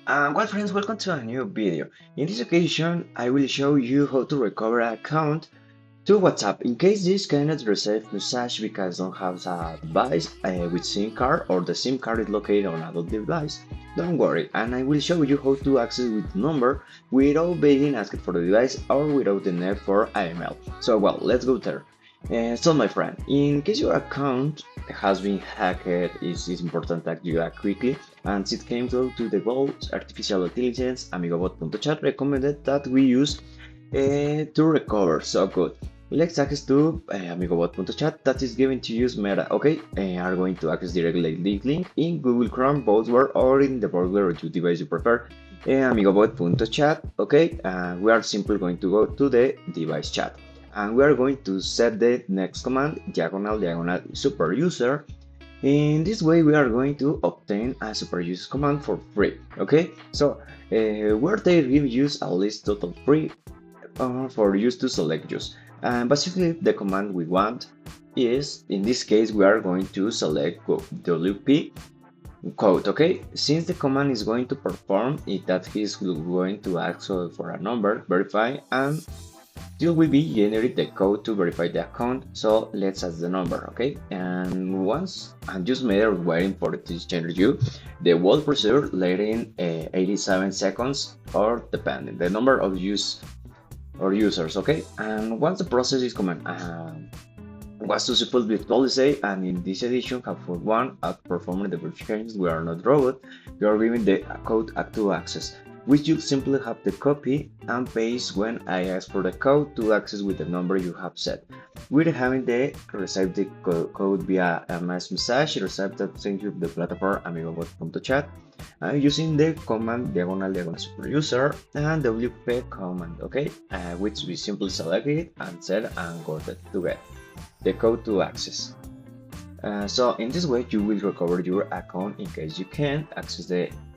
Well friends, welcome to a new video. In this occasion, I will show you how to recover an account to WhatsApp in case this cannot receive message because don't have a device with SIM card or the SIM card is located on another device. Don't worry, and I will show you how to access with the number without being asked for the device or without the need for email. So well, let's go there. So my friend, in case your account has been hacked, it's important that you act quickly. And it came to the goals, artificial intelligence, AmigoBot.chat recommended that we use to recover. So good. Let's access to AmigoBot.chat that is given to use Meta. Okay, are going to access directly the link in Google Chrome, browser, or in the browser or your device you prefer. AmigoBot.chat. Okay, we are simply going to go to the device chat. And we are going to set the next command diagonal super user. In this way we are going to obtain a super user command for free. Okay, so where they give use a list total free for use to select use, and basically the command we want is, in this case, we are going to select wp code. Okay, since the command is going to perform it, that he's going to ask for a number, verify, and you will be generate the code to verify the account. So let's add the number. Okay, and once and just matter waiting for it to generate you the word procedure later in 87 seconds or depending the number of use or users. Okay, and once the process is command was successful with policy, and in this edition have for one at performing the verifications, we are not robot, we are giving the code to access, which you simply have to copy and paste when I ask for the code to access with the number you have set. We're having the receive the code via MS message received that sent you the platform AmigoBot.chat using the command diagonal super user and WP command. Okay, which we simply select it and set and go to get the code to access. So in this way you will recover your account in case you can't access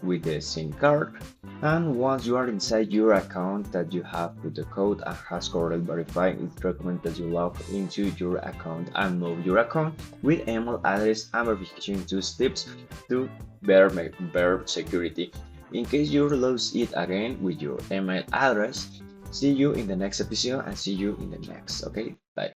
with the SIM card. And once you are inside your account that you have put the code and has correctly verified, it recommends that you log into your account and move your account with email address and verification 2 steps to better security. In case you lose it again with your email address, see you in the next episode and see you in the next. Okay, bye.